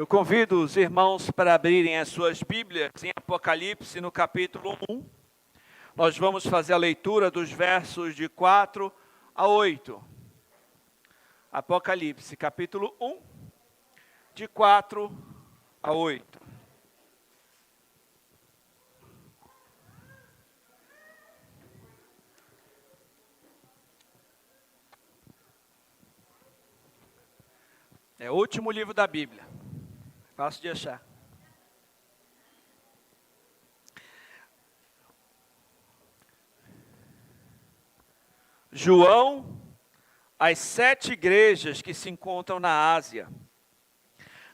Eu convido os irmãos para abrirem as suas Bíblias em Apocalipse, no capítulo 1. Nós vamos fazer a leitura dos versos de 4 a 8. Apocalipse, capítulo 1, de 4 a 8. É o último livro da Bíblia. Fácil de achar. João, às 7 igrejas que se encontram na Ásia.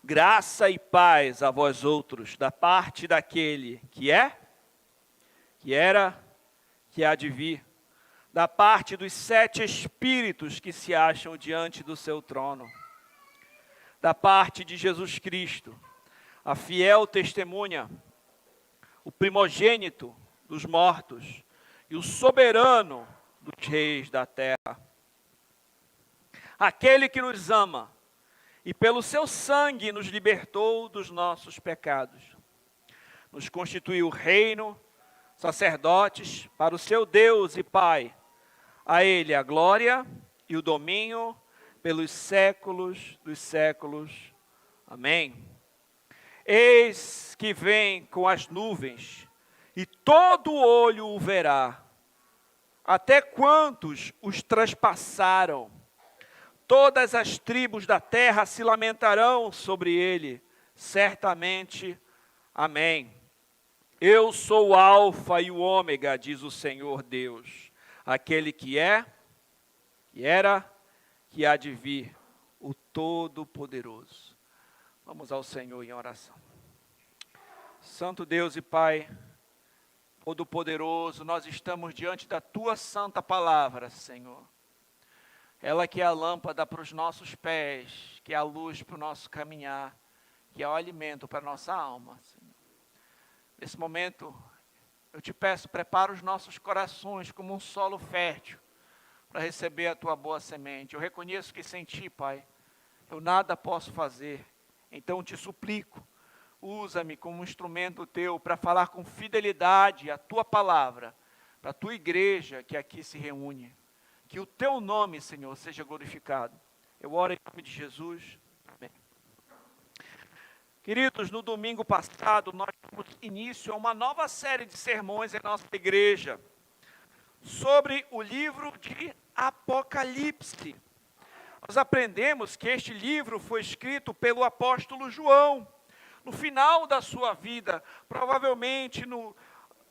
Graça e paz a vós outros, da parte daquele que é, que era, que há de vir, da parte dos 7 espíritos que se acham diante do seu trono, da parte de Jesus Cristo, a fiel testemunha, o primogênito dos mortos e o soberano dos reis da terra. Aquele que nos ama e pelo seu sangue nos libertou dos nossos pecados. Nos constituiu reino, sacerdotes para o seu Deus e Pai. A ele a glória e o domínio pelos séculos dos séculos. Amém. Eis que vem com as nuvens, e todo olho o verá, até quantos os traspassaram. Todas as tribos da terra se lamentarão sobre ele, certamente. Amém. Eu sou o Alfa e o Ômega, diz o Senhor Deus, aquele que é, que era, que há de vir, o Todo-Poderoso. Vamos ao Senhor em oração. Santo Deus e Pai, Todo-Poderoso, nós estamos diante da Tua santa palavra, Senhor. Ela que é a lâmpada para os nossos pés, que é a luz para o nosso caminhar, que é o alimento para a nossa alma, Senhor. Nesse momento, eu te peço, prepara os nossos corações como um solo fértil, para receber a Tua boa semente. Eu reconheço que sem Ti, Pai, eu nada posso fazer. Então te suplico, usa-me como um instrumento Teu para falar com fidelidade a Tua palavra, para a Tua igreja que aqui se reúne. Que o Teu nome, Senhor, seja glorificado. Eu oro em nome de Jesus. Amém. Queridos, no domingo passado, nós demos início a uma nova série de sermões em nossa igreja, sobre o livro de Apocalipse. Nós aprendemos que este livro foi escrito pelo apóstolo João, no final da sua vida, provavelmente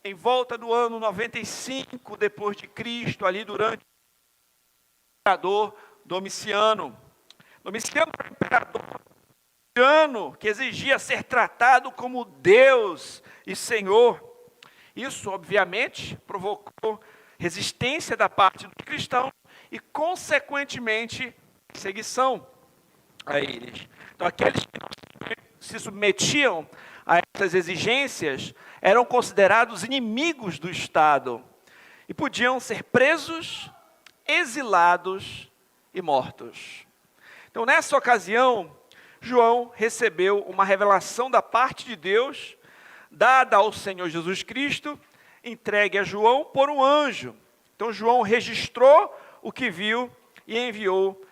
em volta do ano 95 depois de Cristo, ali durante o imperador Domiciano. Domiciano era um imperador tirano que exigia ser tratado como Deus e Senhor. Isso, obviamente, provocou resistência da parte dos cristãos e, consequentemente, perseguição a eles. Então, aqueles que não se submetiam a essas exigências eram considerados inimigos do Estado e podiam ser presos, exilados e mortos. Então, nessa ocasião, João recebeu uma revelação da parte de Deus, dada ao Senhor Jesus Cristo, entregue a João por um anjo. Então João registrou o que viu e enviou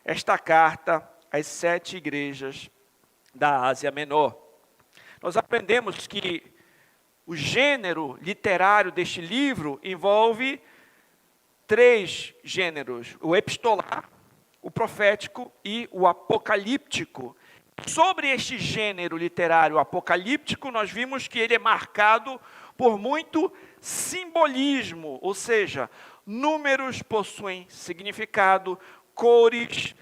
esta carta às 7 igrejas da Ásia Menor. Nós aprendemos que o gênero literário deste livro envolve 3 gêneros: o epistolar, o profético e o apocalíptico. Sobre este gênero literário apocalíptico, nós vimos que ele é marcado por muito simbolismo, ou seja, números possuem significado, cores.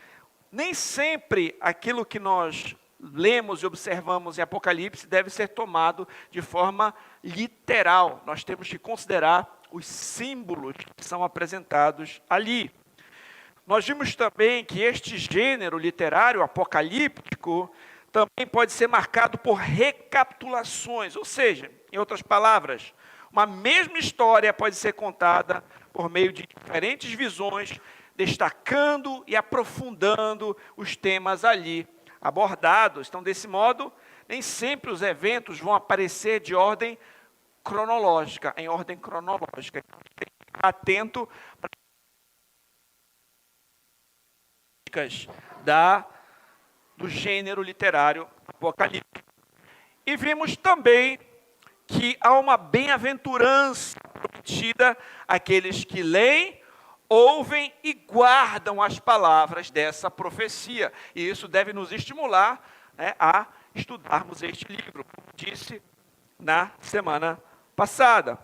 Nem sempre aquilo que nós lemos e observamos em Apocalipse deve ser tomado de forma literal. Nós temos que considerar os símbolos que são apresentados ali. Nós vimos também que este gênero literário apocalíptico também pode ser marcado por recapitulações, ou seja, em outras palavras, uma mesma história pode ser contada por meio de diferentes visões, destacando e aprofundando os temas ali abordados. Então, desse modo, nem sempre os eventos vão aparecer de ordem cronológica, em ordem cronológica. Então, tem que ficar atento para do gênero literário apocalíptico. E vimos também que há uma bem-aventurança prometida àqueles que leem, ouvem e guardam as palavras dessa profecia. E isso deve nos estimular, né, a estudarmos este livro, como disse na semana passada.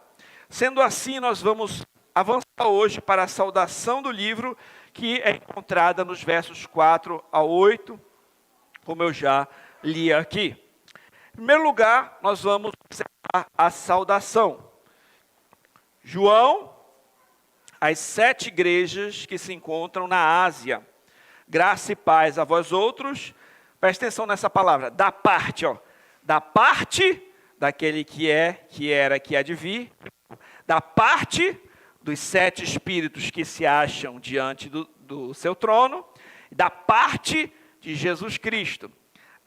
Sendo assim, nós vamos avançar hoje para a saudação do livro, que é encontrada nos versos 4 a 8, como eu já li aqui. Em primeiro lugar, nós vamos observar a saudação. João, as 7 igrejas que se encontram na Ásia. Graça e paz a vós outros. Presta atenção nessa palavra, da parte, da parte daquele que é, que era, que há de vir, da parte dos 7 espíritos que se acham diante do seu trono, da parte de Jesus Cristo,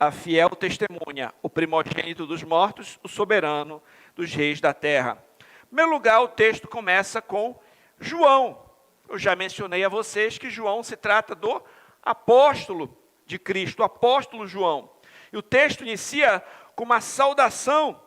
a fiel testemunha, o primogênito dos mortos, o soberano dos reis da terra. Em primeiro lugar, o texto começa com João. Eu já mencionei a vocês que João se trata do apóstolo de Cristo, o apóstolo João. E o texto inicia com uma saudação,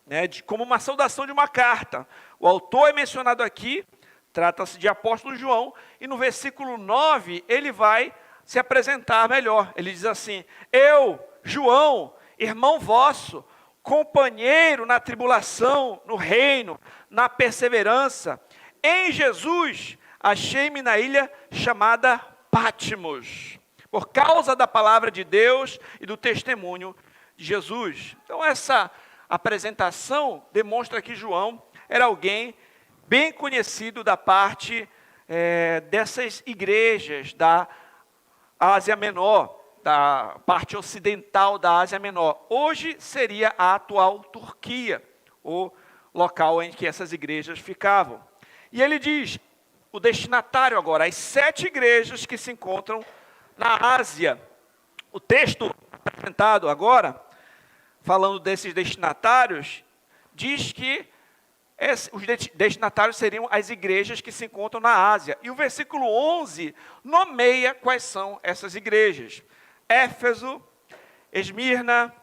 né, como uma saudação de uma carta. O autor é mencionado aqui, trata-se de apóstolo João, e no versículo 9 ele vai se apresentar melhor. Ele diz assim: eu, João, irmão vosso, companheiro na tribulação, no reino, na perseverança, em Jesus, achei-me na ilha chamada Patmos, por causa da palavra de Deus e do testemunho de Jesus. Então essa apresentação demonstra que João era alguém bem conhecido da parte dessas igrejas da Ásia Menor, da parte ocidental da Ásia Menor. Hoje seria a atual Turquia, o local em que essas igrejas ficavam. E ele diz, o destinatário agora, as 7 igrejas que se encontram na Ásia. O texto apresentado agora, falando desses destinatários, diz que os destinatários seriam as igrejas que se encontram na Ásia. E o versículo 11 nomeia quais são essas igrejas. Éfeso, Esmirna,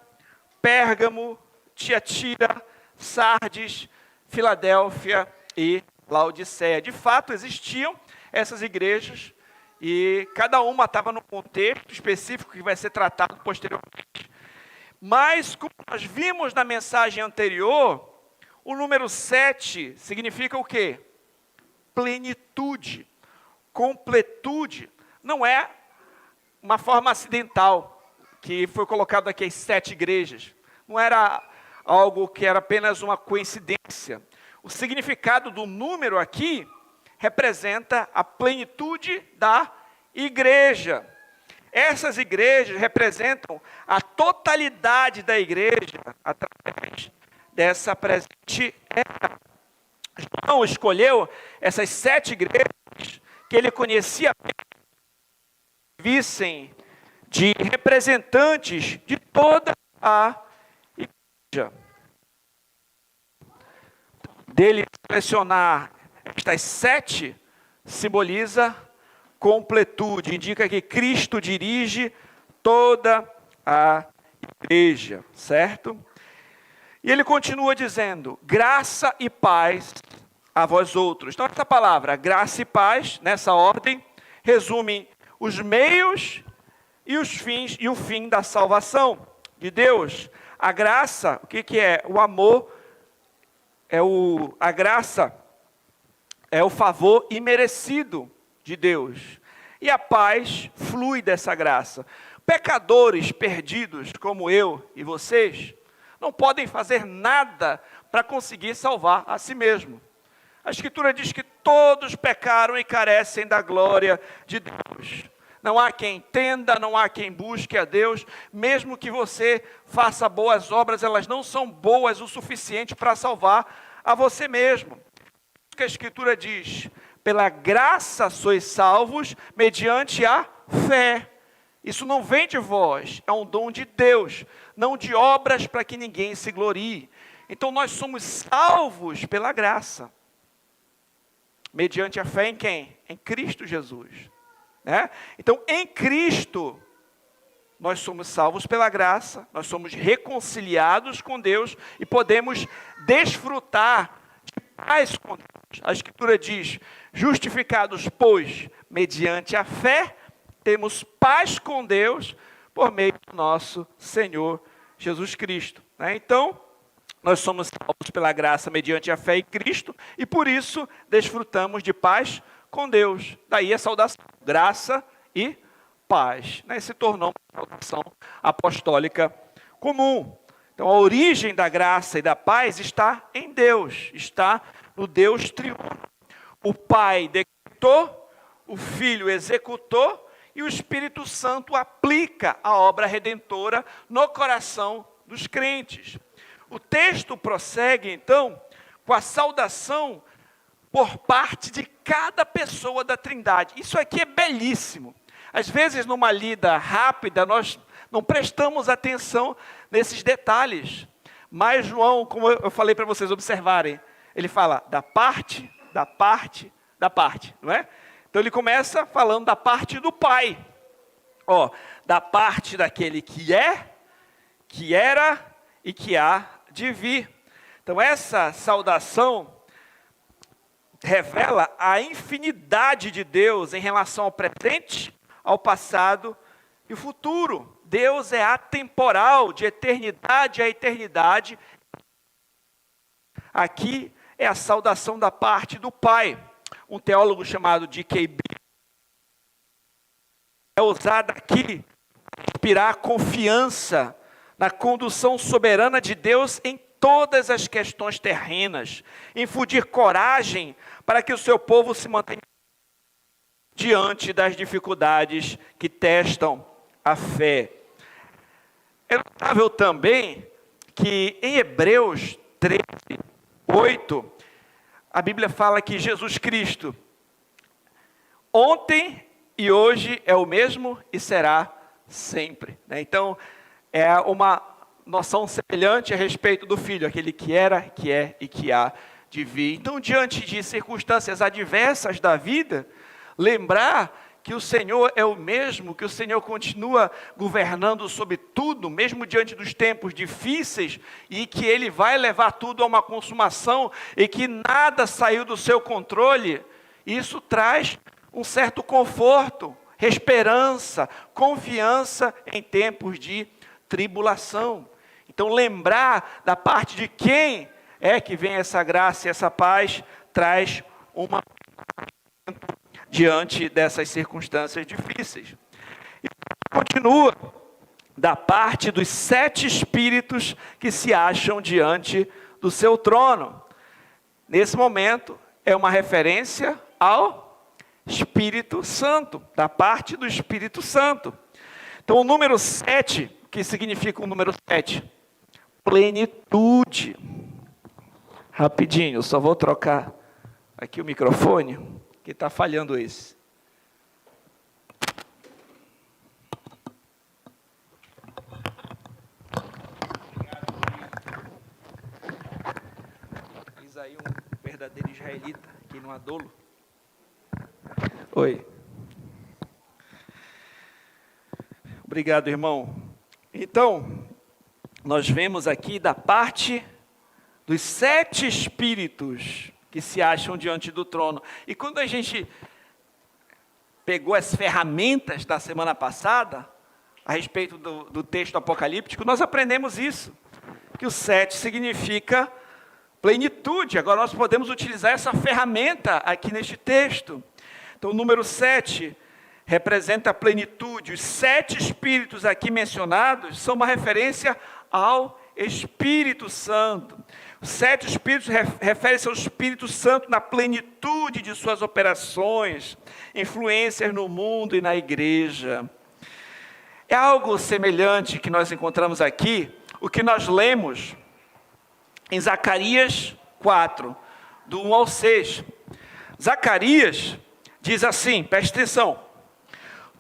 Pérgamo, Tiatira, Sardes, Filadélfia e Laodiceia. De fato, existiam essas igrejas e cada uma estava num contexto específico que vai ser tratado posteriormente. Mas, como nós vimos na mensagem anterior, o número 7 significa o quê? Plenitude, completude. Não é uma forma acidental que foi colocado aqui as 7 igrejas. Não era algo que era apenas uma coincidência. O significado do número aqui representa a plenitude da igreja. Essas igrejas representam a totalidade da igreja através dessa presente era. João escolheu essas 7 igrejas que ele conhecia vissem de representantes de toda a igreja. Dele selecionar estas 7 simboliza completude, indica que Cristo dirige toda a igreja, certo? E ele continua dizendo, graça e paz a vós outros. Então essa palavra, graça e paz, nessa ordem, resume os meios e os fins e o fim da salvação de Deus. A graça, o que é? O amor, a graça é o favor imerecido de Deus. E a paz flui dessa graça. Pecadores perdidos como eu e vocês não podem fazer nada para conseguir salvar a si mesmo. A Escritura diz que todos pecaram e carecem da glória de Deus. Não há quem entenda, não há quem busque a Deus, mesmo que você faça boas obras, elas não são boas o suficiente para salvar a você mesmo. O que a Escritura diz, pela graça sois salvos, mediante a fé. Isso não vem de vós, é um dom de Deus, não de obras para que ninguém se glorie. Então nós somos salvos pela graça. Mediante a fé em quem? Em Cristo Jesus. Né? Então, em Cristo, nós somos salvos pela graça, nós somos reconciliados com Deus e podemos desfrutar de paz com Deus. A Escritura diz, justificados, pois, mediante a fé, temos paz com Deus por meio do nosso Senhor Jesus Cristo. Né? Então, nós somos salvos pela graça mediante a fé em Cristo e por isso desfrutamos de paz com Deus. Daí a saudação, graça e paz. Né? Se tornou uma saudação apostólica comum. Então a origem da graça e da paz está em Deus, está no Deus triuno. O Pai decretou, o Filho executou e o Espírito Santo aplica a obra redentora no coração dos crentes. O texto prossegue, então, com a saudação por parte de cada pessoa da Trindade. Isso aqui é belíssimo. Às vezes, numa lida rápida, nós não prestamos atenção nesses detalhes. Mas João, como eu falei para vocês observarem, ele fala da parte, da parte, da parte, não é? Então ele começa falando da parte do Pai. Ó, da parte daquele que é, que era e que há de vir. Então essa saudação revela a infinidade de Deus em relação ao presente, ao passado e o futuro. Deus é atemporal, de eternidade a eternidade. Aqui é a saudação da parte do Pai. Um teólogo chamado D.K. Beale é usado aqui para inspirar confiança na condução soberana de Deus em todas as questões terrenas, infundir coragem para que o seu povo se mantenha diante das dificuldades que testam a fé. É notável também que em Hebreus 13, 8, a Bíblia fala que Jesus Cristo, ontem e hoje é o mesmo e será sempre. Então, é uma noção semelhante a respeito do Filho, aquele que era, que é e que há de vir. Então, diante de circunstâncias adversas da vida, lembrar que o Senhor é o mesmo, que o Senhor continua governando sobre tudo, mesmo diante dos tempos difíceis, e que Ele vai levar tudo a uma consumação, e que nada saiu do seu controle, isso traz um certo conforto, esperança, confiança em tempos de tribulação. Então lembrar da parte de quem é que vem essa graça e essa paz, traz uma diante dessas circunstâncias difíceis. E continua da parte dos 7 espíritos que se acham diante do seu trono. Nesse momento, é uma referência ao Espírito Santo, da parte do Espírito Santo. Então, o número 7, o que significa o número 7? Plenitude. Rapidinho, só vou trocar aqui o microfone, que está falhando esse. Diz aí um verdadeiro israelita, aqui no Adolo. Oi. Obrigado, irmão. Então, nós vemos aqui da parte dos 7 espíritos que se acham diante do trono. E quando a gente pegou as ferramentas da semana passada, a respeito do texto apocalíptico, nós aprendemos isso, que o 7 significa plenitude. Agora nós podemos utilizar essa ferramenta aqui neste texto. Então o número 7 representa a plenitude. Os 7 espíritos aqui mencionados são uma referência ao Espírito Santo. Os 7 espíritos referem-se ao Espírito Santo na plenitude de suas operações, influências no mundo e na igreja. É algo semelhante que nós encontramos aqui, o que nós lemos em Zacarias 4, do 1 ao 6. Zacarias diz assim, preste atenção: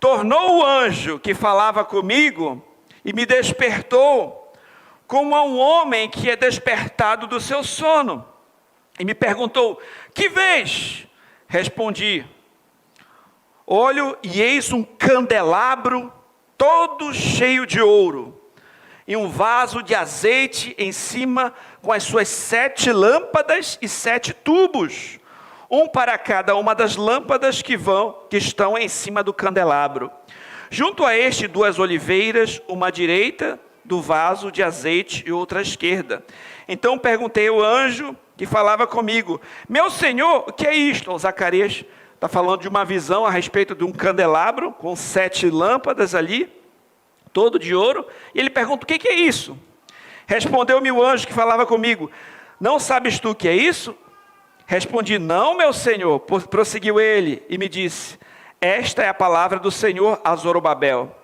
tornou o anjo que falava comigo e me despertou, como a um homem que é despertado do seu sono. E me perguntou: que vês? Respondi: olho e eis um candelabro todo cheio de ouro, e um vaso de azeite em cima com as suas 7 lâmpadas e 7 tubos, um para cada uma das lâmpadas que estão em cima do candelabro. Junto a este 2 oliveiras, uma à direita do vaso de azeite e outra à esquerda. Então perguntei ao anjo que falava comigo: meu senhor, o que é isto? O Zacarias está falando de uma visão a respeito de um candelabro com 7 lâmpadas ali, todo de ouro. E ele pergunta: o que é isso? Respondeu-me o anjo que falava comigo: não sabes tu o que é isso? Respondi: não, meu senhor. Prosseguiu ele e me disse: esta é a palavra do Senhor a Zorobabel: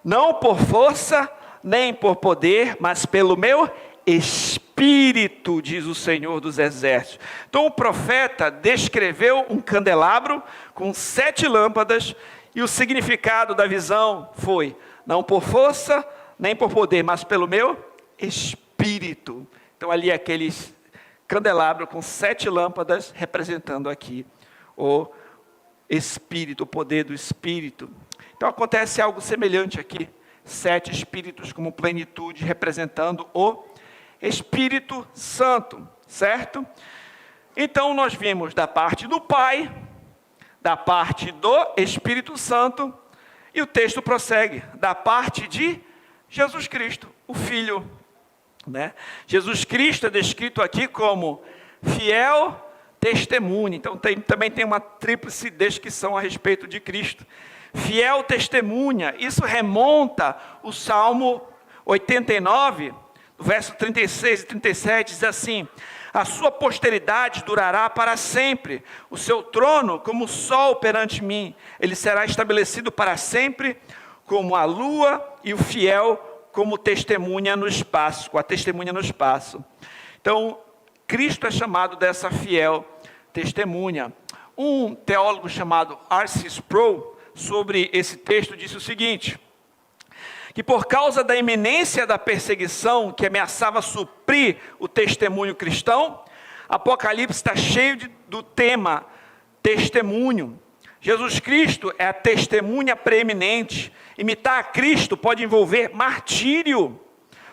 não por força nem por poder, mas pelo meu Espírito, diz o Senhor dos Exércitos. Então o profeta descreveu um candelabro com 7 lâmpadas, e o significado da visão foi: não por força nem por poder, mas pelo meu Espírito. Então ali aqueles candelabro com 7 lâmpadas, representando aqui o Espírito, o poder do Espírito. Então acontece algo semelhante aqui: 7 Espíritos como plenitude, representando o Espírito Santo, certo? Então nós vimos da parte do Pai, da parte do Espírito Santo, e o texto prossegue da parte de Jesus Cristo, o Filho, né? Jesus Cristo é descrito aqui como fiel testemunha. Então também tem uma tríplice descrição a respeito de Cristo. Fiel testemunha, isso remonta o Salmo 89, verso 36 e 37, diz assim: a sua posteridade durará para sempre, o seu trono como o sol perante mim, ele será estabelecido para sempre como a lua, e o fiel como testemunha no espaço, com a testemunha no espaço. Então, Cristo é chamado dessa fiel testemunha. Um teólogo chamado R.C. Sproul, sobre esse texto, disse o seguinte: que por causa da iminência da perseguição que ameaçava suprir o testemunho cristão, Apocalipse está cheio do tema testemunho. Jesus Cristo é a testemunha preeminente. Imitar a Cristo pode envolver martírio.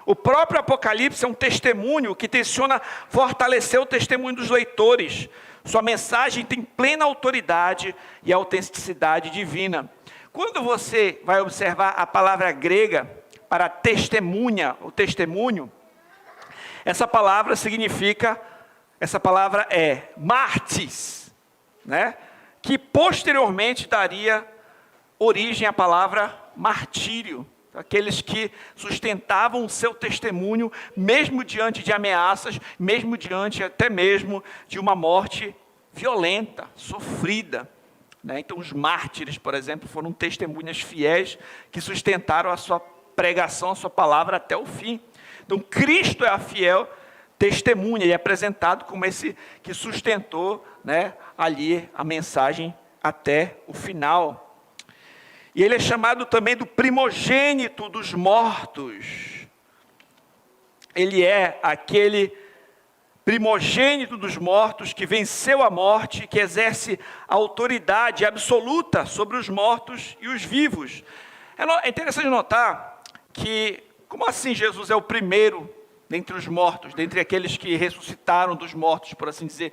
O próprio Apocalipse é um testemunho que tenciona fortalecer o testemunho dos leitores. Sua mensagem tem plena autoridade e autenticidade divina. Quando você vai observar a palavra grega para testemunha, o testemunho, essa palavra é martis, né? Que posteriormente daria origem à palavra martírio. Aqueles que sustentavam o seu testemunho, mesmo diante de ameaças, mesmo diante até mesmo de uma morte violenta, sofrida. Então os mártires, por exemplo, foram testemunhas fiéis que sustentaram a sua pregação, a sua palavra até o fim. Então Cristo é a fiel testemunha, ele é apresentado como esse que sustentou, ali a mensagem até o final. E ele é chamado também do primogênito dos mortos. Ele é aquele primogênito dos mortos que venceu a morte, que exerce autoridade absoluta sobre os mortos e os vivos. É interessante notar que, como assim Jesus é o primeiro dentre os mortos, dentre aqueles que ressuscitaram dos mortos, por assim dizer?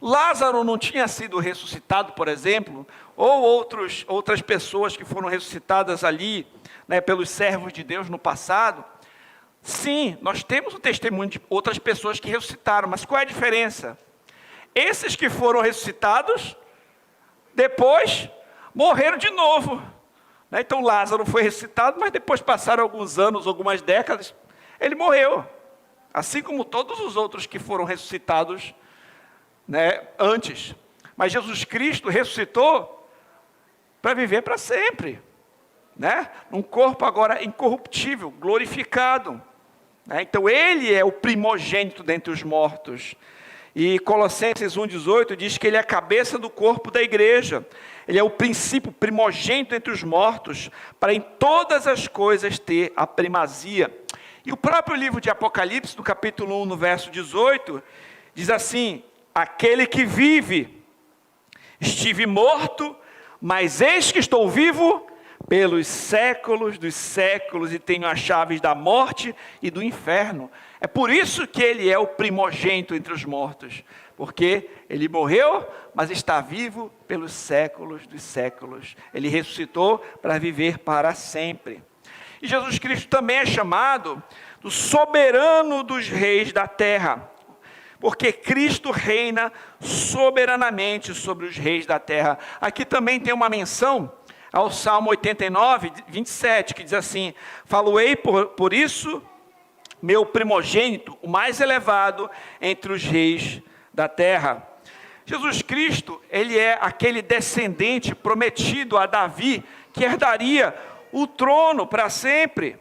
Lázaro não tinha sido ressuscitado, por exemplo, ou outras pessoas que foram ressuscitadas ali, pelos servos de Deus no passado? Sim, nós temos o testemunho de outras pessoas que ressuscitaram, mas qual é a diferença? Esses que foram ressuscitados, depois morreram de novo. Então Lázaro foi ressuscitado, mas depois passaram alguns anos, algumas décadas, ele morreu. Assim como todos os outros que foram ressuscitados antes. Mas Jesus Cristo ressuscitou para viver para sempre. Um corpo agora incorruptível, glorificado. Então ele é o primogênito dentre os mortos. E Colossenses 1,18 diz que ele é a cabeça do corpo da igreja. Ele é o princípio primogênito entre os mortos, para em todas as coisas ter a primazia. E o próprio livro de Apocalipse, no capítulo 1, no verso 18, diz assim: aquele que vive, estive morto, mas eis que estou vivo pelos séculos dos séculos, e tenho as chaves da morte e do inferno. É por isso que ele é o primogênito entre os mortos, porque ele morreu, mas está vivo pelos séculos dos séculos. Ele ressuscitou para viver para sempre. E Jesus Cristo também é chamado do soberano dos reis da terra, porque Cristo reina soberanamente sobre os reis da terra. Aqui também tem uma menção ao Salmo 89, 27, que diz assim: faloei por isso, meu primogênito, o mais elevado entre os reis da terra. Jesus Cristo, ele é aquele descendente prometido a Davi, que herdaria o trono para sempre.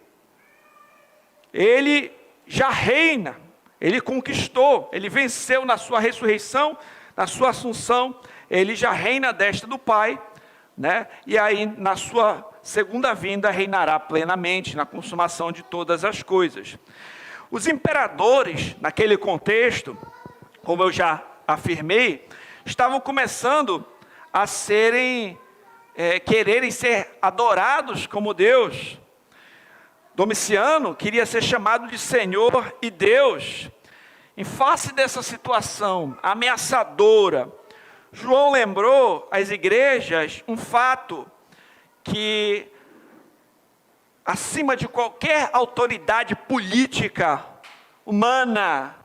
Ele já reina, ele conquistou, ele venceu na sua ressurreição, na sua assunção, ele já reina à destra do Pai, né? E aí na sua segunda vinda reinará plenamente, na consumação de todas as coisas. Os imperadores, naquele contexto, como eu já afirmei, estavam começando a quererem ser adorados como Deus. Domiciano queria ser chamado de Senhor e Deus. Em face dessa situação ameaçadora, João lembrou às igrejas um fato que, acima de qualquer autoridade política, humana,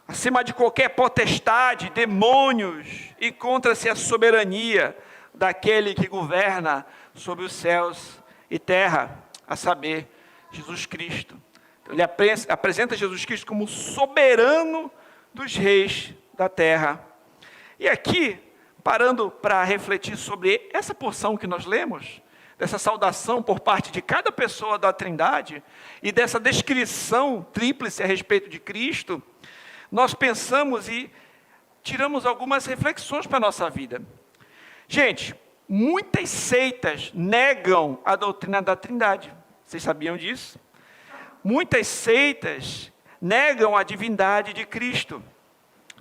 acima de qualquer potestade, demônios, encontra-se a soberania daquele que governa sobre os céus e terra, a saber, Jesus Cristo. Então, ele apresenta Jesus Cristo como soberano dos reis da terra. E aqui, parando para refletir sobre essa porção que nós lemos, dessa saudação por parte de cada pessoa da Trindade, e dessa descrição tríplice a respeito de Cristo, nós pensamos e tiramos algumas reflexões para a nossa vida. Gente, muitas seitas negam a doutrina da Trindade. Vocês sabiam disso? Muitas seitas negam a divindade de Cristo.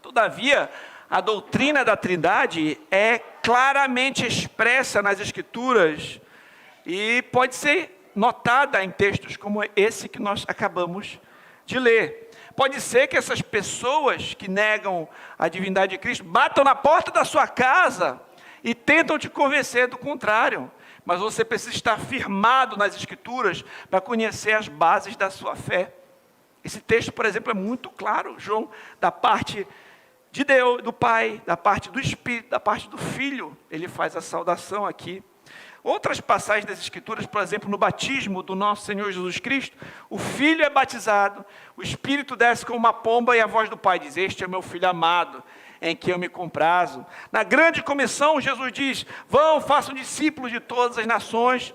Todavia, a doutrina da Trindade é claramente expressa nas Escrituras e pode ser notada em textos como esse que nós acabamos de ler. Pode ser que essas pessoas que negam a divindade de Cristo batam na porta da sua casa e tentam te convencer do contrário. Mas você precisa estar firmado nas Escrituras para conhecer as bases da sua fé. Esse texto, por exemplo, é muito claro, João, da parte de Deus, do Pai, da parte do Espírito, da parte do Filho. Ele faz a saudação aqui. Outras passagens das Escrituras, por exemplo, no batismo do nosso Senhor Jesus Cristo, o Filho é batizado, o Espírito desce como uma pomba e a voz do Pai diz: este é meu Filho amado, em que eu me comprazo. Na grande comissão, Jesus diz: vão, façam discípulos de todas as nações,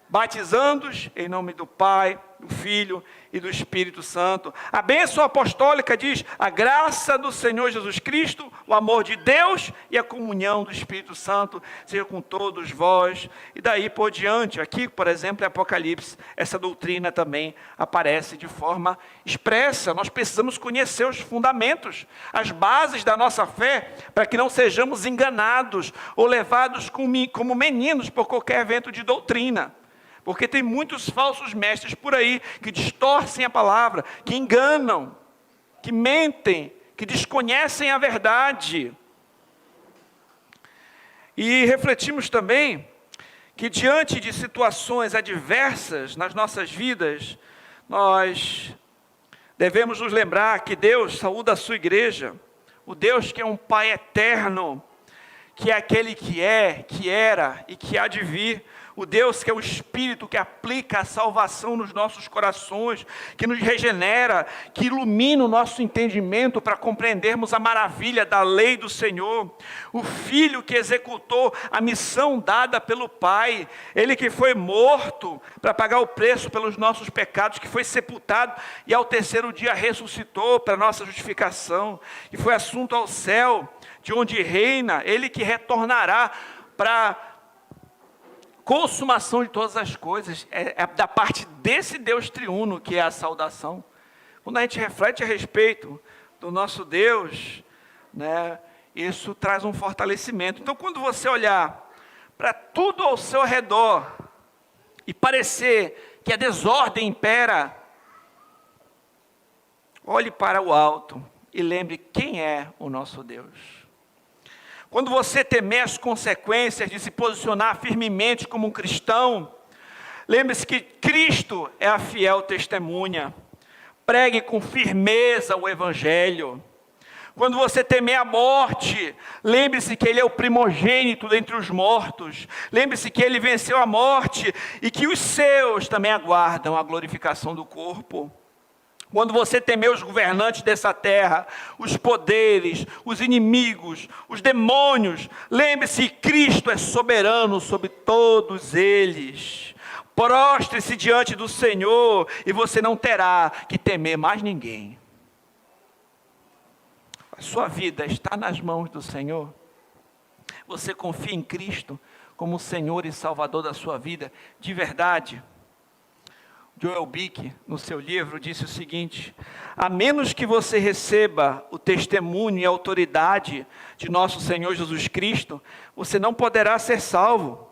batizando-os em nome do Pai, do Filho e do Espírito Santo. A bênção apostólica diz: a graça do Senhor Jesus Cristo, o amor de Deus e a comunhão do Espírito Santo seja com todos vós. E daí por diante, aqui, por exemplo, em Apocalipse, essa doutrina também aparece de forma expressa. Nós precisamos conhecer os fundamentos, as bases da nossa fé, para que não sejamos enganados ou levados como meninos por qualquer vento de doutrina. Porque tem muitos falsos mestres por aí que distorcem a palavra, que enganam, que mentem, que desconhecem a verdade. E refletimos também que diante de situações adversas nas nossas vidas, nós devemos nos lembrar que Deus saúda a sua igreja, o Deus que é um Pai eterno, que é aquele que é, que era e que há de vir, o Deus que é o Espírito, que aplica a salvação nos nossos corações, que nos regenera, que ilumina o nosso entendimento para compreendermos a maravilha da lei do Senhor, o Filho que executou a missão dada pelo Pai, Ele que foi morto para pagar o preço pelos nossos pecados, que foi sepultado e ao terceiro dia ressuscitou para nossa justificação, e foi assunto ao céu, de onde reina, Ele que retornará para consumação de todas as coisas. É da parte desse Deus triuno que é a saudação. Quando a gente reflete a respeito do nosso Deus, né, isso traz um fortalecimento. Então, quando você olhar para tudo ao seu redor e parecer que a desordem impera, olhe para o alto e lembre quem é o nosso Deus. Quando você temer as consequências de se posicionar firmemente como um cristão, lembre-se que Cristo é a fiel testemunha. Pregue com firmeza o Evangelho. Quando você temer a morte, lembre-se que Ele é o primogênito dentre os mortos. Lembre-se que Ele venceu a morte e que os seus também aguardam a glorificação do corpo. Quando você temer os governantes dessa terra, os poderes, os inimigos, os demônios, lembre-se que Cristo é soberano sobre todos eles. Prostre-se diante do Senhor e você não terá que temer mais ninguém. A sua vida está nas mãos do Senhor? Você confia em Cristo como Senhor e Salvador da sua vida de verdade? Joel Bick, no seu livro, disse o seguinte: a menos que você receba o testemunho e a autoridade de nosso Senhor Jesus Cristo, você não poderá ser salvo.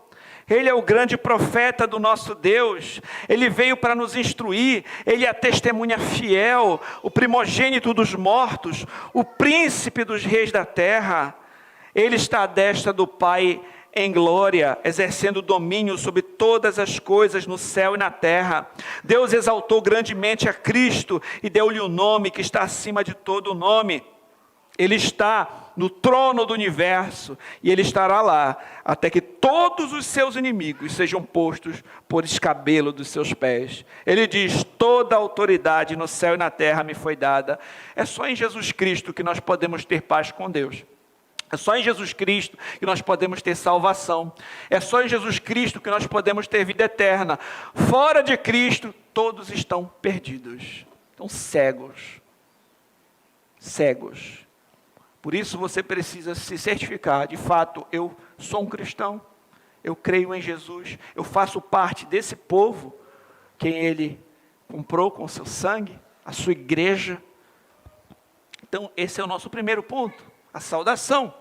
Ele é o grande profeta do nosso Deus, Ele veio para nos instruir, Ele é a testemunha fiel, o primogênito dos mortos, o príncipe dos reis da terra. Ele está à destra do Pai em glória, exercendo domínio sobre todas as coisas no céu e na terra. Deus exaltou grandemente a Cristo e deu-lhe o nome que está acima de todo nome. Ele está no trono do universo e Ele estará lá até que todos os seus inimigos sejam postos por escabelo dos seus pés. Ele diz: toda a autoridade no céu e na terra me foi dada. É só em Jesus Cristo que nós podemos ter paz com Deus. É só em Jesus Cristo que nós podemos ter salvação. É só em Jesus Cristo que nós podemos ter vida eterna. Fora de Cristo, todos estão perdidos. Estão cegos. Cegos. Por isso você precisa se certificar. De fato, eu sou um cristão. Eu creio em Jesus. Eu faço parte desse povo, quem Ele comprou com seu sangue, a sua igreja. Então, esse é o nosso primeiro ponto. A saudação.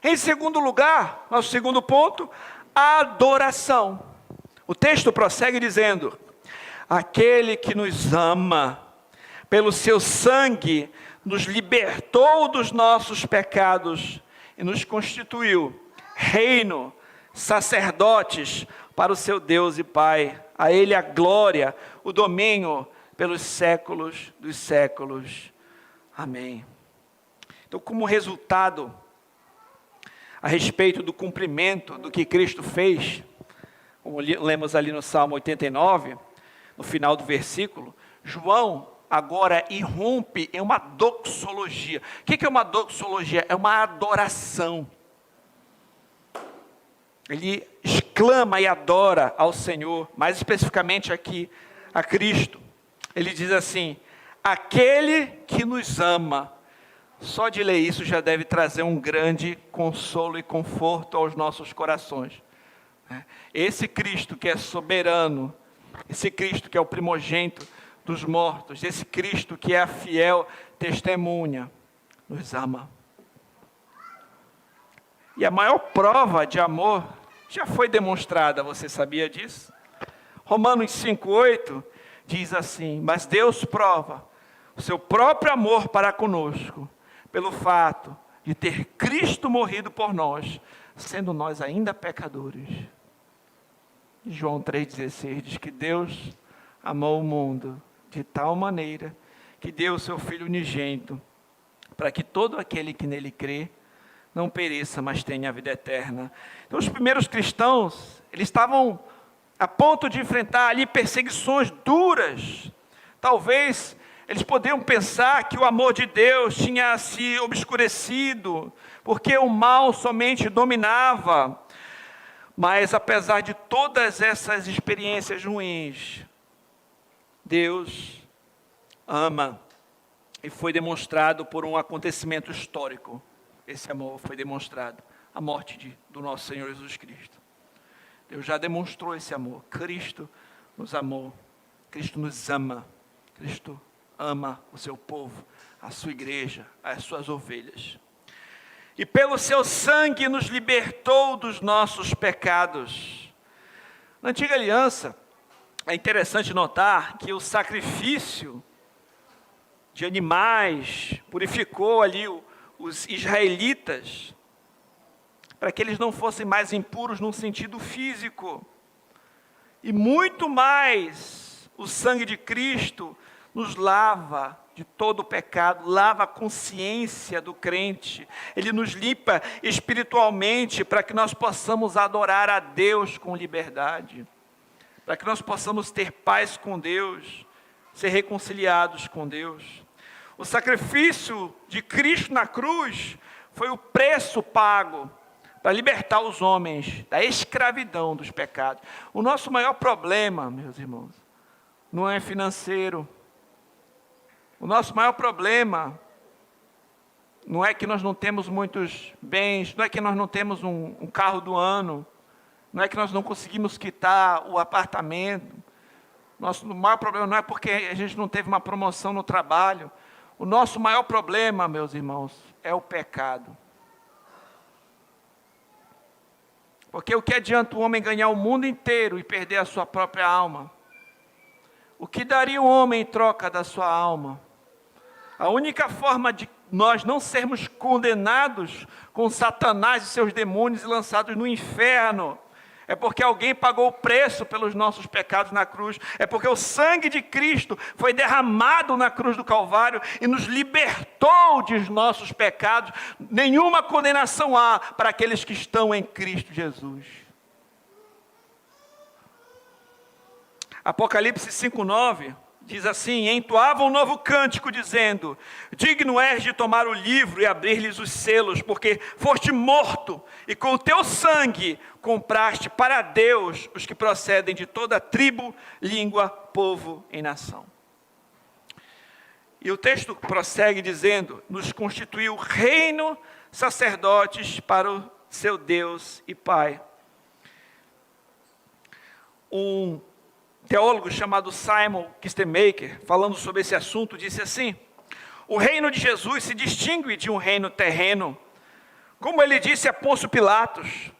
Em segundo lugar, nosso segundo ponto, a adoração. O texto prossegue dizendo: aquele que nos ama, pelo seu sangue, nos libertou dos nossos pecados e nos constituiu reino, sacerdotes para o seu Deus e Pai. A Ele a glória, o domínio pelos séculos dos séculos. Amém. Então, como resultado, a respeito do cumprimento do que Cristo fez, como lemos ali no Salmo 89, no final do versículo, João agora irrompe em uma doxologia. O que é uma doxologia? É uma adoração. Ele exclama e adora ao Senhor, mais especificamente aqui, a Cristo. Ele diz assim: aquele que nos ama. Só de ler isso já deve trazer um grande consolo e conforto aos nossos corações. Esse Cristo que é soberano, esse Cristo que é o primogênito dos mortos, esse Cristo que é a fiel testemunha, nos ama. E a maior prova de amor já foi demonstrada, você sabia disso? Romanos 5,8 diz assim: mas Deus prova o seu próprio amor para conosco, pelo fato de ter Cristo morrido por nós, sendo nós ainda pecadores. João 3,16 diz que Deus amou o mundo de tal maneira que deu o seu Filho unigênito, para que todo aquele que nele crê não pereça, mas tenha a vida eterna. Então os primeiros cristãos, eles estavam a ponto de enfrentar ali perseguições duras. Talvez eles poderiam pensar que o amor de Deus tinha se obscurecido, porque o mal somente dominava. Mas apesar de todas essas experiências ruins, Deus ama, e foi demonstrado por um acontecimento histórico. Esse amor foi demonstrado, a morte do nosso Senhor Jesus Cristo. Deus já demonstrou esse amor. Cristo nos amou, Cristo nos ama, Cristo ama o seu povo, a sua igreja, as suas ovelhas. E pelo seu sangue nos libertou dos nossos pecados. Na antiga aliança, é interessante notar que o sacrifício de animais purificou ali os israelitas, para que eles não fossem mais impuros num sentido físico. E muito mais, o sangue de Cristo nos lava de todo o pecado, lava a consciência do crente. Ele nos limpa espiritualmente para que nós possamos adorar a Deus com liberdade, para que nós possamos ter paz com Deus, ser reconciliados com Deus. O sacrifício de Cristo na cruz foi o preço pago para libertar os homens da escravidão dos pecados. O nosso maior problema, meus irmãos, não é financeiro. O nosso maior problema não é que nós não temos muitos bens, não é que nós não temos um carro do ano, não é que nós não conseguimos quitar o apartamento. Nosso maior problema não é porque a gente não teve uma promoção no trabalho. O nosso maior problema, meus irmãos, é o pecado. Porque o que adianta o homem ganhar o mundo inteiro e perder a sua própria alma? O que daria o homem em troca da sua alma? A única forma de nós não sermos condenados com Satanás e seus demônios e lançados no inferno é porque alguém pagou o preço pelos nossos pecados na cruz. É porque o sangue de Cristo foi derramado na cruz do Calvário e nos libertou dos nossos pecados. Nenhuma condenação há para aqueles que estão em Cristo Jesus. Apocalipse 5:9 diz assim: entoavam um novo cântico dizendo: digno és de tomar o livro e abrir-lhes os selos, porque foste morto e com o teu sangue compraste para Deus os que procedem de toda tribo, língua, povo e nação. E o texto prossegue dizendo: nos constituiu reino, sacerdotes para o seu Deus e Pai. Um teólogo chamado Simon Kistemaker, falando sobre esse assunto, disse assim: o reino de Jesus se distingue de um reino terreno. Como ele disse a Pôncio Pilatos,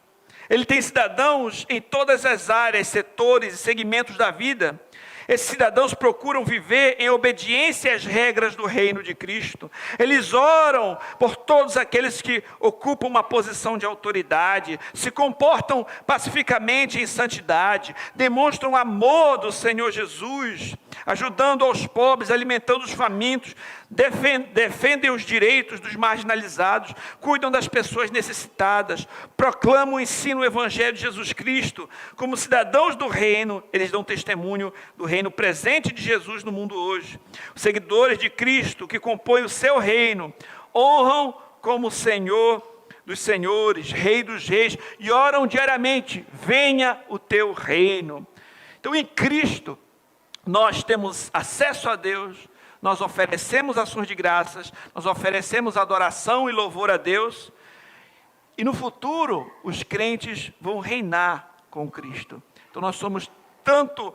ele tem cidadãos em todas as áreas, setores e segmentos da vida. Esses cidadãos procuram viver em obediência às regras do reino de Cristo. Eles oram por todos aqueles que ocupam uma posição de autoridade, se comportam pacificamente em santidade, demonstram amor do Senhor Jesus, ajudando aos pobres, alimentando os famintos, defendem os direitos dos marginalizados, cuidam das pessoas necessitadas, proclamam o ensino do Evangelho de Jesus Cristo. Como cidadãos do reino, eles dão testemunho do reino presente de Jesus no mundo hoje. Os seguidores de Cristo que compõem o seu reino honram como Senhor dos senhores, Rei dos reis, e oram diariamente: venha o teu reino. Então, em Cristo, nós temos acesso a Deus, nós oferecemos ações de graças, nós oferecemos adoração e louvor a Deus, e no futuro os crentes vão reinar com Cristo. Então nós somos tanto,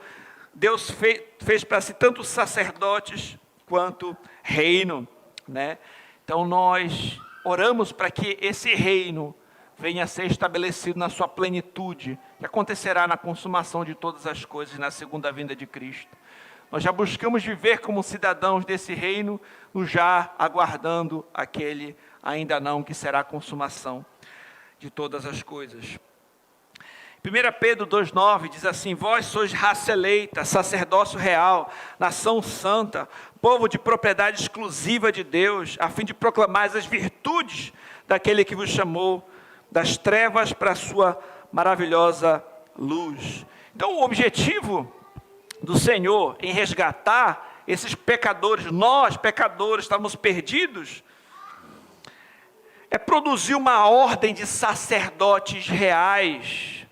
Deus fez para si tanto sacerdotes quanto reino, né? Então nós oramos para que esse reino venha a ser estabelecido na sua plenitude, que acontecerá na consumação de todas as coisas na segunda vinda de Cristo. Nós já buscamos viver como cidadãos desse reino, já aguardando aquele ainda não, que será a consumação de todas as coisas. 1 Pedro 2,9 diz assim: vós sois raça eleita, sacerdócio real, nação santa, povo de propriedade exclusiva de Deus, a fim de proclamar as virtudes daquele que vos chamou das trevas para a sua maravilhosa luz. Então, o objetivo do Senhor em resgatar esses pecadores, nós pecadores estamos perdidos, é produzir uma ordem de sacerdotes reais,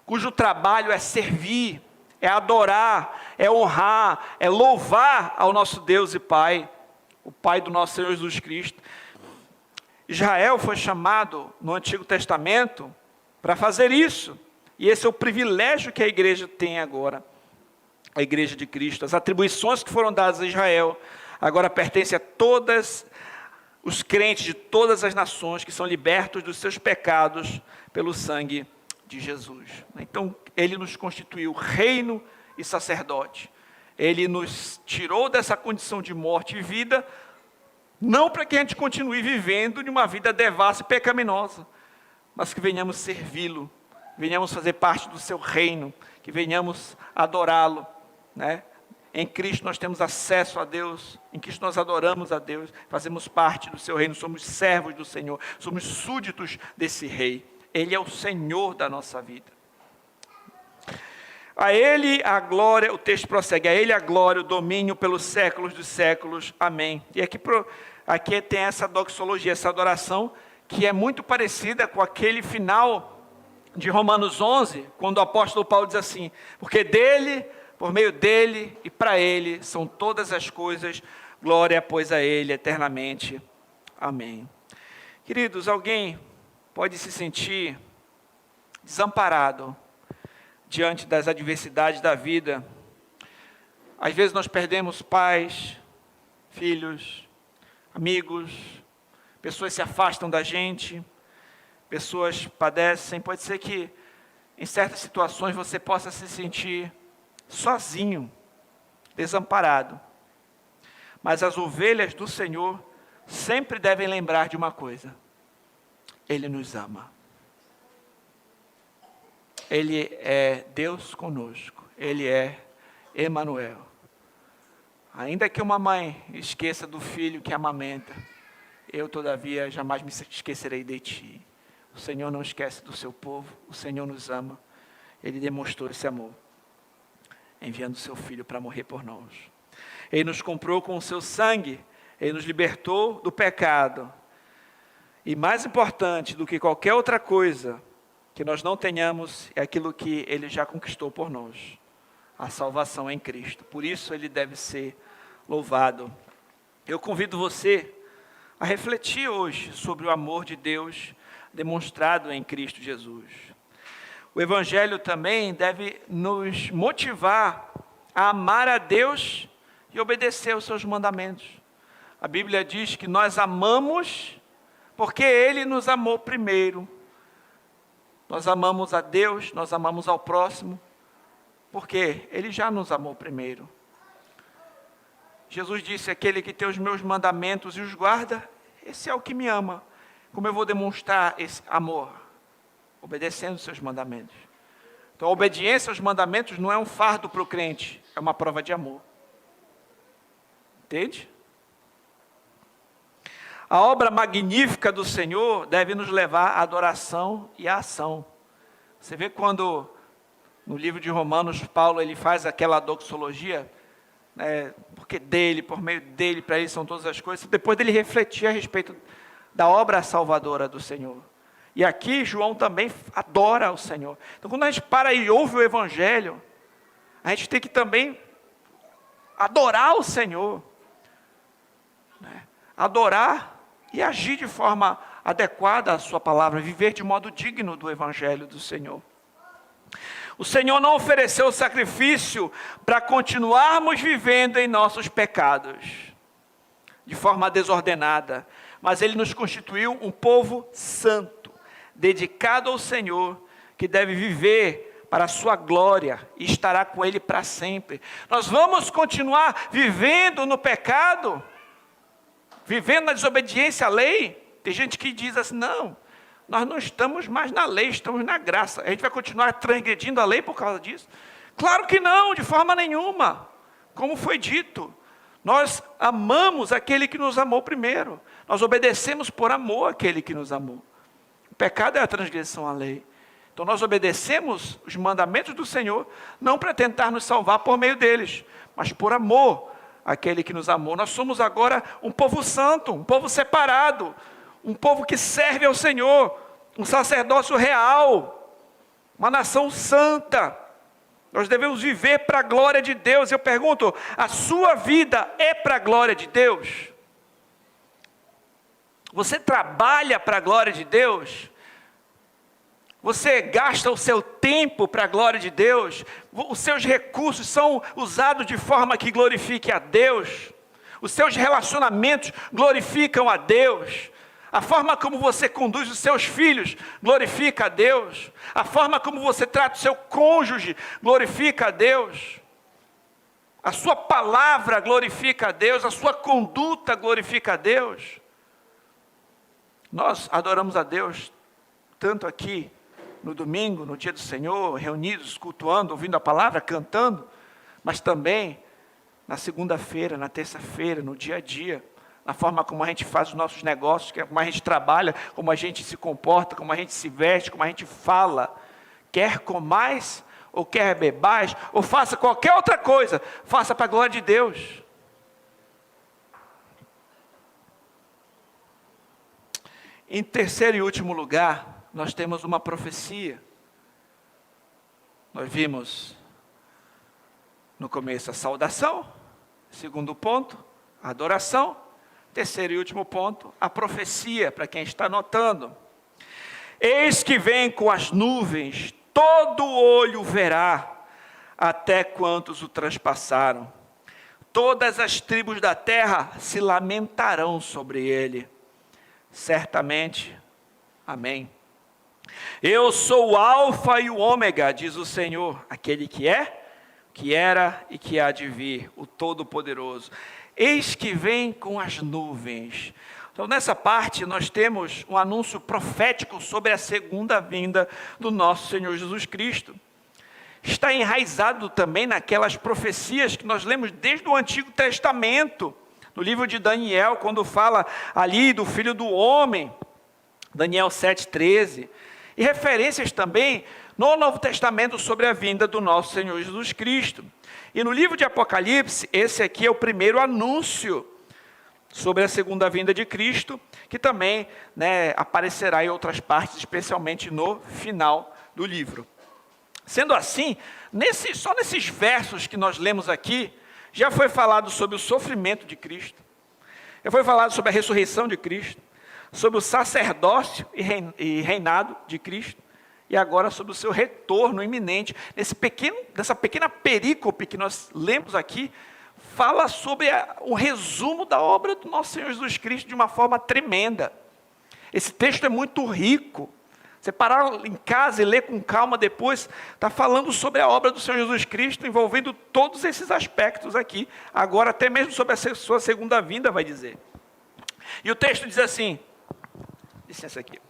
cujo trabalho é servir, é adorar, é honrar, é louvar ao nosso Deus e Pai, o Pai do nosso Senhor Jesus Cristo. Israel foi chamado no Antigo Testamento para fazer isso, e esse é o privilégio que a igreja tem agora, a igreja de Cristo. As atribuições que foram dadas a Israel agora pertencem a todos os crentes de todas as nações que são libertos dos seus pecados pelo sangue de Jesus. Então, ele nos constituiu reino e sacerdote. Ele nos tirou dessa condição de morte e vida, não para que a gente continue vivendo de uma vida devassa e pecaminosa, mas que venhamos servi-lo, venhamos fazer parte do seu reino, que venhamos adorá-lo, né? Em Cristo nós temos acesso a Deus, em Cristo nós adoramos a Deus, fazemos parte do seu reino, somos servos do Senhor, somos súditos desse rei. Ele é o Senhor da nossa vida. A Ele a glória, o texto prossegue, a Ele a glória, o domínio pelos séculos dos séculos. Amém. E aqui tem essa doxologia, essa adoração, que é muito parecida com aquele final de Romanos 11, quando o apóstolo Paulo diz assim, porque dele, por meio dele e para ele são todas as coisas, glória pois a ele eternamente. Amém. Queridos, alguém pode se sentir desamparado diante das adversidades da vida. Às vezes nós perdemos pais, filhos, amigos, pessoas se afastam da gente, pessoas padecem. Pode ser que em certas situações você possa se sentir sozinho, desamparado. Mas as ovelhas do Senhor sempre devem lembrar de uma coisa: Ele nos ama. Ele é Deus conosco. Ele é Emanuel. Ainda que uma mãe esqueça do filho que amamenta, eu, todavia, jamais me esquecerei de ti. O Senhor não esquece do seu povo. O Senhor nos ama. Ele demonstrou esse amor, enviando o seu Filho para morrer por nós. Ele nos comprou com o seu sangue. Ele nos libertou do pecado. E mais importante do que qualquer outra coisa que nós não tenhamos, é aquilo que Ele já conquistou por nós. A salvação em Cristo. Por isso Ele deve ser louvado. Eu convido você a refletir hoje sobre o amor de Deus demonstrado em Cristo Jesus. O Evangelho também deve nos motivar a amar a Deus e obedecer aos seus mandamentos. A Bíblia diz que nós amamos porque Ele nos amou primeiro. Nós amamos a Deus, nós amamos ao próximo, porque Ele já nos amou primeiro. Jesus disse, aquele que tem os meus mandamentos e os guarda, esse é o que me ama. Como eu vou demonstrar esse amor? Obedecendo os seus mandamentos. Então, a obediência aos mandamentos não é um fardo para o crente, é uma prova de amor. Entende? A obra magnífica do Senhor deve nos levar à adoração e à ação. Você vê quando, no livro de Romanos, Paulo ele faz aquela doxologia, porque dele, por meio dele, para ele são todas as coisas, depois dele refletir a respeito da obra salvadora do Senhor. E aqui João também adora o Senhor. Então quando a gente para e ouve o Evangelho, a gente tem que também adorar o Senhor. Adorar e agir de forma adequada à sua palavra, viver de modo digno do Evangelho do Senhor. O Senhor não ofereceu sacrifício para continuarmos vivendo em nossos pecados, de forma desordenada, mas Ele nos constituiu um povo santo, dedicado ao Senhor, que deve viver para a sua glória e estará com Ele para sempre. Nós vamos continuar vivendo no pecado, vivendo na desobediência à lei? Tem gente que diz assim, não, nós não estamos mais na lei, estamos na graça. A gente vai continuar transgredindo a lei por causa disso? Claro que não, de forma nenhuma. Como foi dito, nós amamos aquele que nos amou primeiro. Nós obedecemos por amor àquele que nos amou. O pecado é a transgressão à lei. Então nós obedecemos os mandamentos do Senhor, não para tentar nos salvar por meio deles, mas por amor àquele que nos amou. Nós somos agora um povo santo, um povo separado, um povo que serve ao Senhor, um sacerdócio real, uma nação santa. Nós devemos viver para a glória de Deus. Eu pergunto, a sua vida é para a glória de Deus? Você trabalha para a glória de Deus? Você gasta o seu tempo para a glória de Deus? Os seus recursos são usados de forma que glorifique a Deus? Os seus relacionamentos glorificam a Deus? A forma como você conduz os seus filhos glorifica a Deus? A forma como você trata o seu cônjuge glorifica a Deus? A sua palavra glorifica a Deus? A sua conduta glorifica a Deus? Nós adoramos a Deus tanto aqui no domingo, no dia do Senhor, reunidos, cultuando, ouvindo a palavra, cantando, mas também na segunda-feira, na terça-feira, no dia a dia, na forma como a gente faz os nossos negócios, como a gente trabalha, como a gente se comporta, como a gente se veste, como a gente fala. Quer comais, ou quer bebais, ou faça qualquer outra coisa, faça para a glória de Deus. Em terceiro e último lugar, nós temos uma profecia. Nós vimos no começo a saudação, segundo ponto, a adoração, terceiro e último ponto, a profecia, para quem está anotando. Eis que vem com as nuvens, todo olho verá, até quantos o transpassaram. Todas as tribos da terra se lamentarão sobre ele. Certamente, amém. Eu sou o alfa e o ômega, diz o Senhor, aquele que é, que era e que há de vir, o Todo-Poderoso. Eis que vem com as nuvens. Então, nessa parte, nós temos um anúncio profético sobre a segunda vinda do nosso Senhor Jesus Cristo. Está enraizado também naquelas profecias que nós lemos desde o Antigo Testamento, no livro de Daniel, quando fala ali do Filho do Homem, Daniel 7,13, e referências também no Novo Testamento sobre a vinda do nosso Senhor Jesus Cristo. E no livro de Apocalipse, esse aqui é o primeiro anúncio sobre a segunda vinda de Cristo, que também aparecerá em outras partes, especialmente no final do livro. Sendo assim, só nesses versos que nós lemos aqui, já foi falado sobre o sofrimento de Cristo, já foi falado sobre a ressurreição de Cristo, sobre o sacerdócio e reinado de Cristo, e agora sobre o seu retorno iminente. Nessa pequena perícope que nós lemos aqui, fala sobre um resumo da obra do nosso Senhor Jesus Cristo de uma forma tremenda. Esse texto é muito rico. Você parar em casa e ler com calma depois, está falando sobre a obra do Senhor Jesus Cristo, envolvendo todos esses aspectos aqui. Agora até mesmo sobre a sua segunda vinda vai dizer. E o texto diz assim, licença aqui.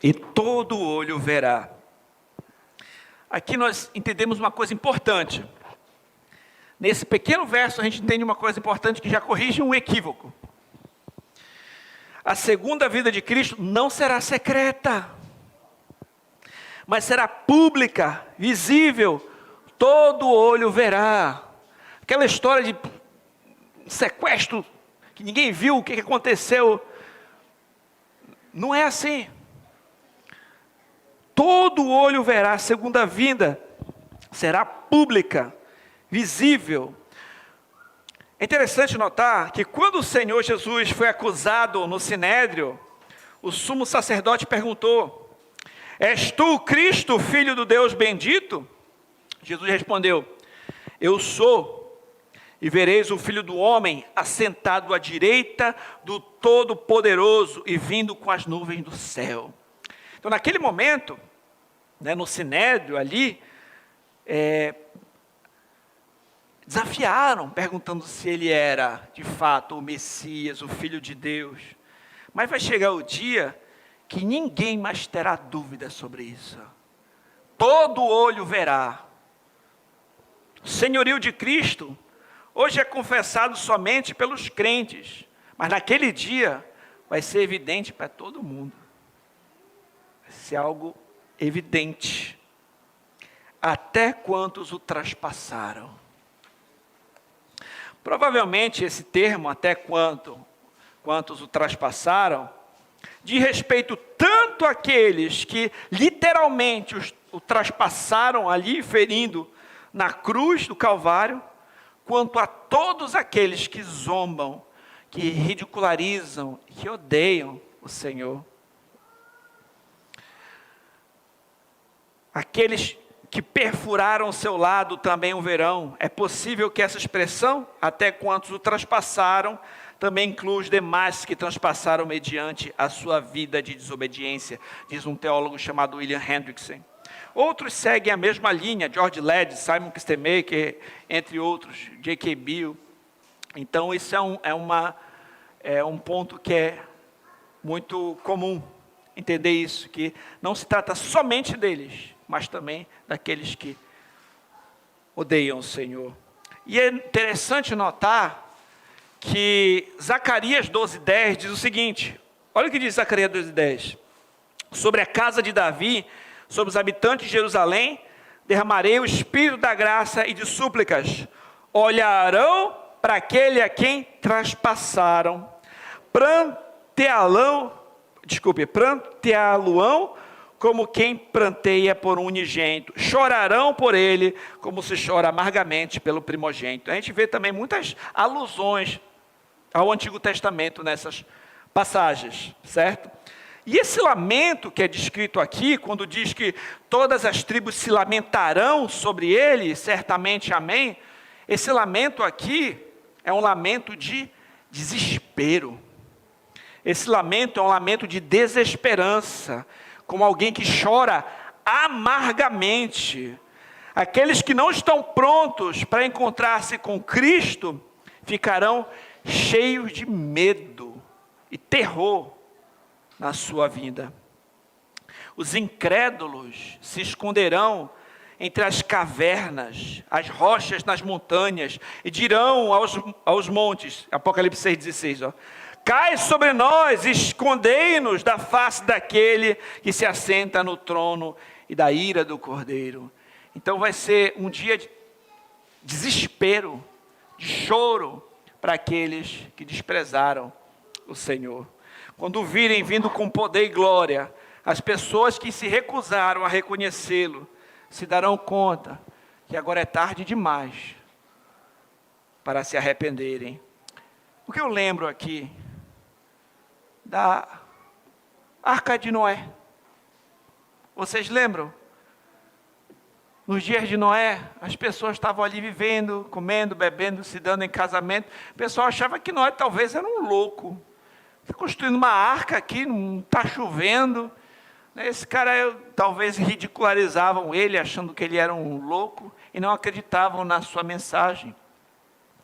E todo olho verá. Aqui nós entendemos uma coisa importante. Nesse pequeno verso a gente entende uma coisa importante que já corrige um equívoco. A segunda vinda de Cristo não será secreta, mas será pública, visível, todo olho verá. Aquela história de sequestro, que ninguém viu o que aconteceu, não é assim. Todo olho verá, a segunda vinda será pública, visível. É interessante notar que quando o Senhor Jesus foi acusado no Sinédrio, o sumo sacerdote perguntou: és tu o Cristo, filho do Deus bendito? Jesus respondeu: eu sou, e vereis o Filho do Homem assentado à direita do Todo-Poderoso e vindo com as nuvens do céu. Então, naquele momento, no Sinédrio ali, desafiaram, perguntando se ele era, de fato, o Messias, o Filho de Deus. Mas vai chegar o dia que ninguém mais terá dúvida sobre isso. Todo olho verá. O senhorio de Cristo hoje é confessado somente pelos crentes, mas naquele dia vai ser evidente para todo mundo. Isso é algo evidente. Até quantos o traspassaram? Provavelmente esse termo, até quantos o traspassaram, diz respeito tanto àqueles que literalmente o traspassaram ali, ferindo na cruz do Calvário, quanto a todos aqueles que zombam, que ridicularizam, que odeiam o Senhor. Aqueles que perfuraram o seu lado também o verão. É possível que essa expressão, até quantos o traspassaram, também inclui os demais que transpassaram mediante a sua vida de desobediência, diz um teólogo chamado William Hendrickson. Outros seguem a mesma linha, George Led, Simon Kistemaker, entre outros, J.K. Bill. Então, isso é um ponto que é muito comum, entender isso, que não se trata somente deles, mas também daqueles que odeiam o Senhor. E é interessante notar que Zacarias 12:10 diz o seguinte, olha o que diz Zacarias 12:10, sobre a casa de Davi, sobre os habitantes de Jerusalém, derramarei o espírito da graça e de súplicas, olharão para aquele a quem traspassaram, pranteá-lo-ão como quem pranteia por um unigênito, chorarão por ele, como se chora amargamente pelo primogênito. A gente vê também muitas alusões ao Antigo Testamento nessas passagens, certo? E esse lamento que é descrito aqui, quando diz que todas as tribos se lamentarão sobre ele, certamente amém, esse lamento aqui é um lamento de desespero. Esse lamento é um lamento de desesperança, como alguém que chora amargamente. Aqueles que não estão prontos para encontrar-se com Cristo, ficarão cheios de medo e terror na sua vida. Os incrédulos se esconderão entre as cavernas, as rochas nas montanhas, e dirão aos montes, Apocalipse 6,16, ó, cai sobre nós, escondei-nos da face daquele que se assenta no trono e da ira do Cordeiro. Então vai ser um dia de desespero, de choro, para aqueles que desprezaram o Senhor. Quando virem vindo com poder e glória, as pessoas que se recusaram a reconhecê-lo, se darão conta que agora é tarde demais para se arrependerem. O que eu lembro aqui da Arca de Noé. Vocês lembram? Nos dias de Noé, as pessoas estavam ali vivendo, comendo, bebendo, se dando em casamento. O pessoal achava que Noé talvez era um louco. Está construindo uma arca aqui, não está chovendo. Esse cara, talvez ridicularizavam ele, achando que ele era um louco, e não acreditavam na sua mensagem.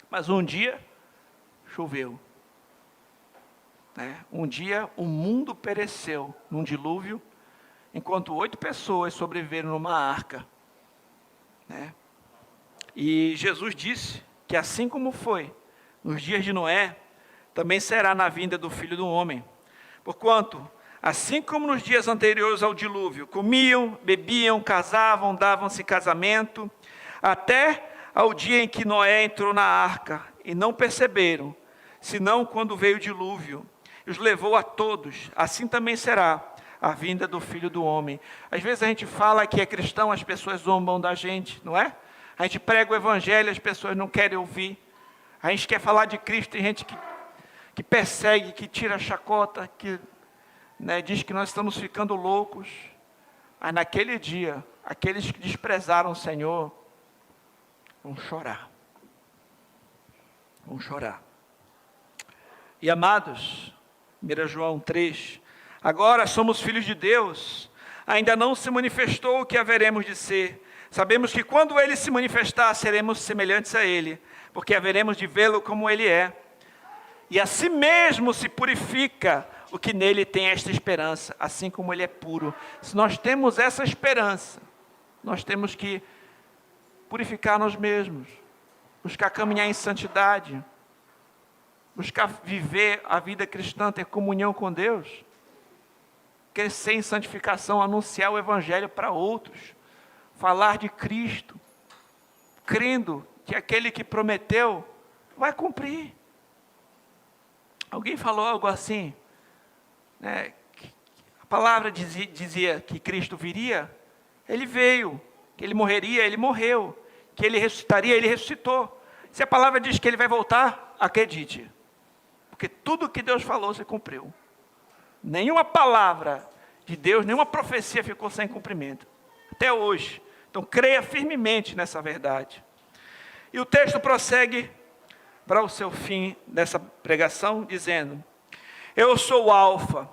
Mas um dia, choveu. Um dia o mundo pereceu num dilúvio, enquanto 8 pessoas sobreviveram numa arca. E Jesus disse que assim como foi nos dias de Noé, também será na vinda do Filho do Homem. Porquanto, assim como nos dias anteriores ao dilúvio, comiam, bebiam, casavam, davam-se casamento, até ao dia em que Noé entrou na arca, e não perceberam, senão quando veio o dilúvio, e os levou a todos, assim também será a vinda do Filho do Homem. Às vezes a gente fala que é cristão, as pessoas zombam da gente, não é? A gente prega o Evangelho, as pessoas não querem ouvir. A gente quer falar de Cristo, tem gente que persegue, que tira a chacota, que diz que nós estamos ficando loucos. Mas naquele dia, aqueles que desprezaram o Senhor, vão chorar. Vão chorar. E amados, 1 João 3, agora somos filhos de Deus, ainda não se manifestou o que haveremos de ser. Sabemos que quando Ele se manifestar, seremos semelhantes a Ele, porque haveremos de vê-lo como Ele é. E assim mesmo se purifica o que nele tem esta esperança, assim como Ele é puro. Se nós temos essa esperança, nós temos que purificar nós mesmos, buscar caminhar em santidade, buscar viver a vida cristã, ter comunhão com Deus. crescer em santificação, anunciar o Evangelho para outros, falar de Cristo, crendo que aquele que prometeu vai cumprir. Alguém falou algo assim, né? A palavra dizia que Cristo viria, Ele veio, que Ele morreria, Ele morreu, que Ele ressuscitaria, Ele ressuscitou. Se a palavra diz que Ele vai voltar, acredite, porque tudo que Deus falou se cumpriu. Nenhuma palavra de Deus, nenhuma profecia ficou sem cumprimento, até hoje. Então creia firmemente nessa verdade. E o texto prossegue para o seu fim dessa pregação, dizendo: eu sou o Alfa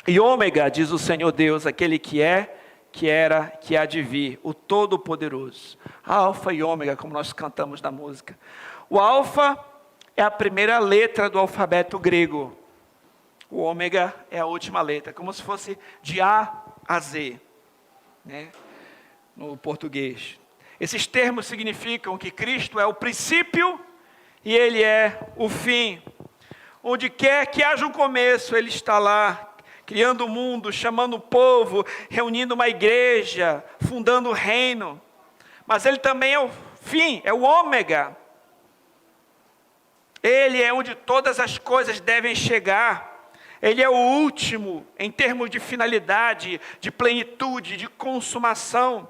e Ômega, diz o Senhor Deus, aquele que é, que era, que há de vir, o Todo-Poderoso. Alfa e Ômega, como nós cantamos na música. O Alfa é a primeira letra do alfabeto grego. O Ômega é a última letra, como se fosse de A a Z, né, no português. Esses termos significam que Cristo é o princípio e Ele é o fim. Onde quer que haja um começo, Ele está lá, criando o mundo, chamando o povo, reunindo uma igreja, fundando o reino. Mas Ele também é o fim, é o ômega. Ele é onde todas as coisas devem chegar. Ele é o último em termos de finalidade, de plenitude, de consumação.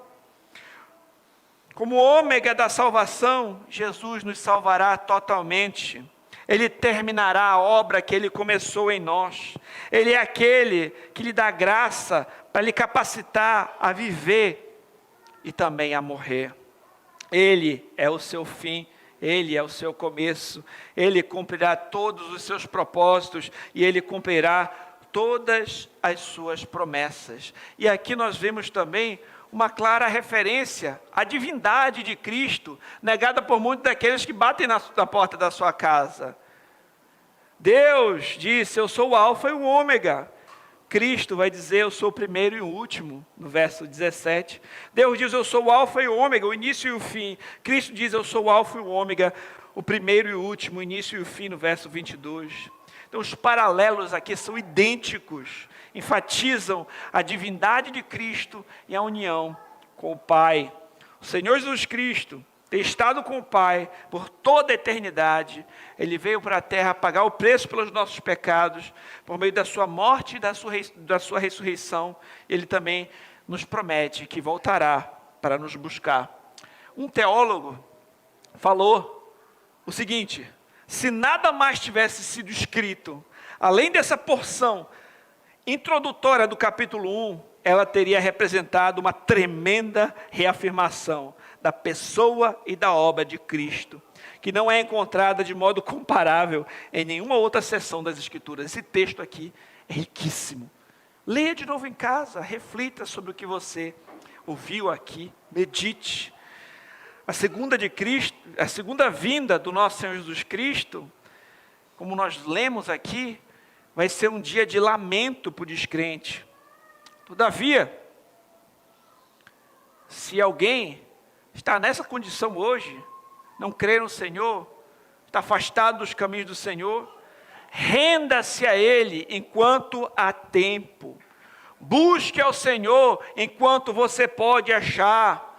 Como ômega da salvação, Jesus nos salvará totalmente. Ele terminará a obra que Ele começou em nós. Ele é aquele que lhe dá graça para lhe capacitar a viver e também a morrer. Ele é o seu fim, Ele é o seu começo. Ele cumprirá todos os seus propósitos e Ele cumprirá todas as suas promessas. E aqui nós vemos também uma clara referência à divindade de Cristo, negada por muitos daqueles que batem na porta da sua casa. Deus disse: eu sou o Alfa e o Ômega. Cristo vai dizer: eu sou o primeiro e o último, no verso 17. Deus diz: eu sou o Alfa e o Ômega, o início e o fim. Cristo diz: eu sou o Alfa e o Ômega, o primeiro e o último, o início e o fim, no verso 22. Então os paralelos aqui são idênticos, enfatizam a divindade de Cristo e a união com o Pai. O Senhor Jesus Cristo tem estado com o Pai por toda a eternidade. Ele veio para a terra pagar o preço pelos nossos pecados, por meio da sua morte e da sua ressurreição. Ele também nos promete que voltará para nos buscar. Um teólogo falou o seguinte: se nada mais tivesse sido escrito, além dessa porção introdutória do capítulo 1, ela teria representado uma tremenda reafirmação da pessoa e da obra de Cristo, que não é encontrada de modo comparável em nenhuma outra seção das Escrituras. Esse texto aqui é riquíssimo. Leia de novo em casa, reflita sobre o que você ouviu aqui, medite. A segunda vinda do nosso Senhor Jesus Cristo, como nós lemos aqui, vai ser um dia de lamento para o descrente. Todavia, se alguém está nessa condição hoje, não crê no Senhor, está afastado dos caminhos do Senhor, renda-se a Ele enquanto há tempo. Busque ao Senhor enquanto você pode achar.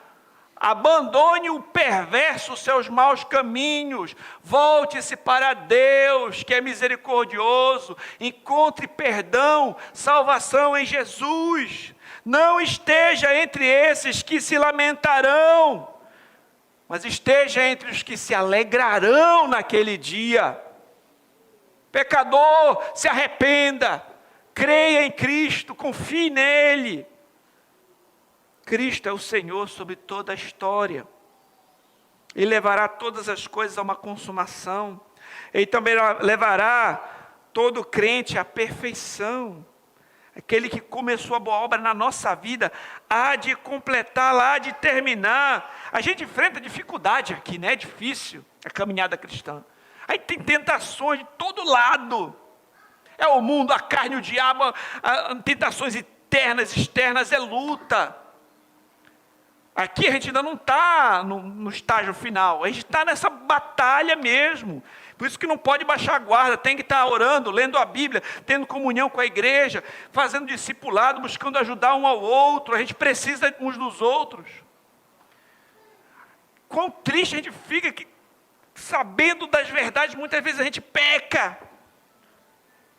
Abandone o perverso, seus maus caminhos, volte-se para Deus, que é misericordioso, encontre perdão, salvação em Jesus. Não esteja entre esses que se lamentarão, mas esteja entre os que se alegrarão naquele dia. Pecador, se arrependa, creia em Cristo, confie nele. Cristo é o Senhor sobre toda a história. Ele levará todas as coisas a uma consumação. Ele também levará todo crente à perfeição. Aquele que começou a boa obra na nossa vida, há de completá-la, há de terminar. A gente enfrenta dificuldade aqui, né? É difícil a caminhada cristã. Aí tem tentações de todo lado. É o mundo, a carne, o diabo, tentações internas, externas, é luta. Aqui a gente ainda não está no estágio final, a gente está nessa batalha mesmo. Por isso que não pode baixar a guarda, tem que estar orando, lendo a Bíblia, tendo comunhão com a igreja, fazendo discipulado, buscando ajudar um ao outro. A gente precisa uns dos outros. Quão triste a gente fica que, sabendo das verdades, muitas vezes a gente peca.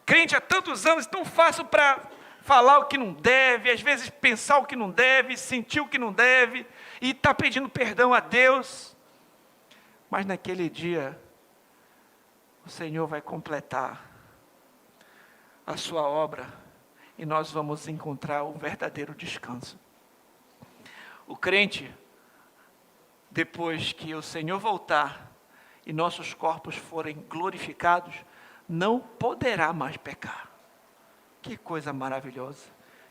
Crente há tantos anos, tão fácil para falar o que não deve, às vezes pensar o que não deve, sentir o que não deve, e está pedindo perdão a Deus. Mas naquele dia, o Senhor vai completar a sua obra, e nós vamos encontrar o verdadeiro descanso. O crente, depois que o Senhor voltar, e nossos corpos forem glorificados, não poderá mais pecar. Que coisa maravilhosa,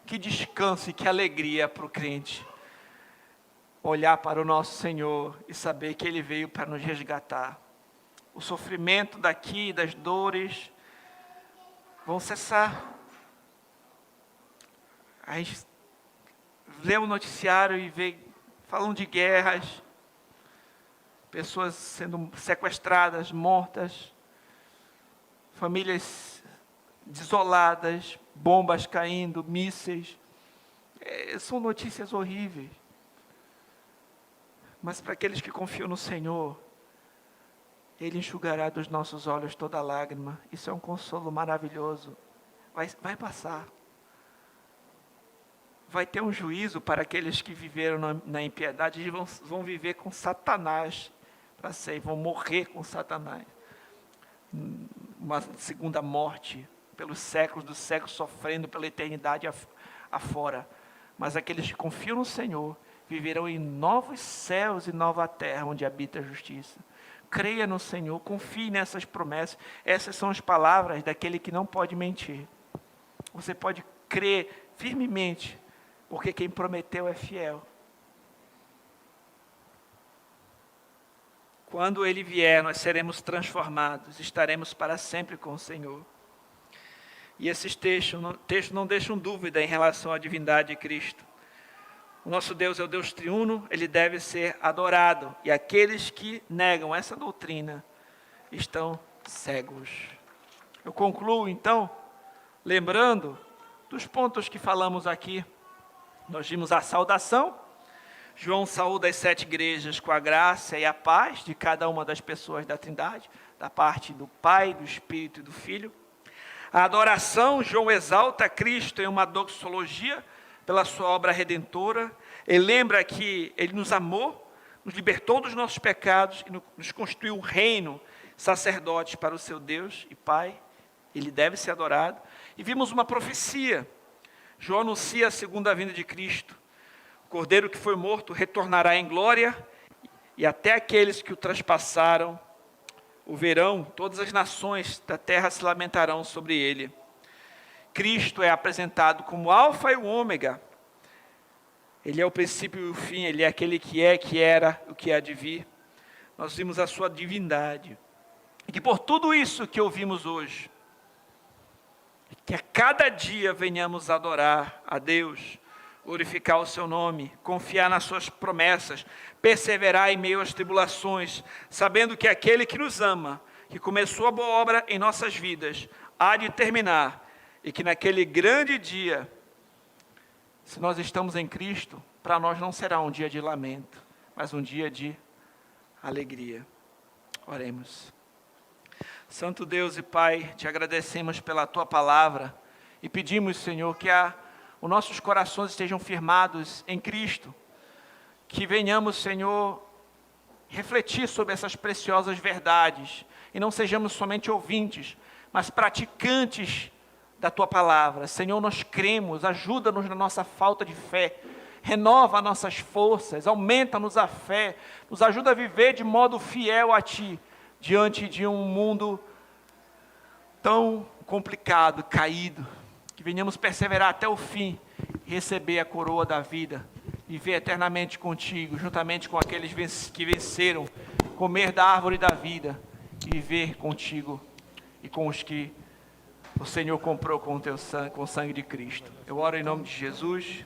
que descanso e que alegria para o crente, olhar para o nosso Senhor e saber que Ele veio para nos resgatar. O sofrimento daqui, das dores, vão cessar. A gente lê o noticiário e vê, falam de guerras, pessoas sendo sequestradas, mortas, famílias desoladas, bombas caindo, mísseis. São notícias horríveis. Mas para aqueles que confiam no Senhor, Ele enxugará dos nossos olhos toda lágrima. Isso é um consolo maravilhoso. Vai passar. Vai ter um juízo para aqueles que viveram na impiedade e vão viver com Satanás para sempre, vão morrer com Satanás. Uma segunda morte, pelos séculos dos séculos, sofrendo pela eternidade afora. Mas aqueles que confiam no Senhor viverão em novos céus e nova terra, onde habita a justiça. Creia no Senhor, confie nessas promessas. Essas são as palavras daquele que não pode mentir. Você pode crer firmemente, porque quem prometeu é fiel. Quando Ele vier, nós seremos transformados, estaremos para sempre com o Senhor. E esses textos não deixam dúvida em relação à divindade de Cristo. O nosso Deus é o Deus triuno, Ele deve ser adorado. E aqueles que negam essa doutrina estão cegos. Eu concluo, então, lembrando dos pontos que falamos aqui. Nós vimos a saudação. João saúda as 7 igrejas com a graça e a paz de cada uma das pessoas da Trindade, da parte do Pai, do Espírito e do Filho. A adoração, João exalta Cristo em uma doxologia pela sua obra redentora. Ele lembra que Ele nos amou, nos libertou dos nossos pecados e nos constituiu um reino, sacerdotes para o seu Deus e Pai. Ele deve ser adorado. E vimos uma profecia. João anuncia a segunda vinda de Cristo. O Cordeiro que foi morto retornará em glória, e até aqueles que o traspassaram o verão, todas as nações da terra se lamentarão sobre ele. Cristo é apresentado como Alfa e o Ômega. Ele é o princípio e o fim, Ele é aquele que é, que era, o que há de vir. Nós vimos a sua divindade. E que por tudo isso que ouvimos hoje, que a cada dia venhamos adorar a Deus, glorificar o seu nome, confiar nas suas promessas, perseverar em meio às tribulações, sabendo que aquele que nos ama, que começou a boa obra em nossas vidas, há de terminar, e que naquele grande dia, se nós estamos em Cristo, para nós não será um dia de lamento, mas um dia de alegria. Oremos. Santo Deus e Pai, te agradecemos pela Tua palavra e pedimos, Senhor, que os nossos corações estejam firmados em Cristo, que venhamos, Senhor, refletir sobre essas preciosas verdades e não sejamos somente ouvintes, mas praticantes da Tua palavra. Senhor, nós cremos, ajuda-nos na nossa falta de fé, renova nossas forças, aumenta-nos a fé, nos ajuda a viver de modo fiel a Ti, diante de um mundo tão complicado, caído, que venhamos perseverar até o fim, receber a coroa da vida, viver eternamente contigo, juntamente com aqueles que venceram, comer da árvore da vida, e viver contigo e com os que o Senhor comprou com o teu sangue, com o sangue de Cristo. Eu oro em nome de Jesus.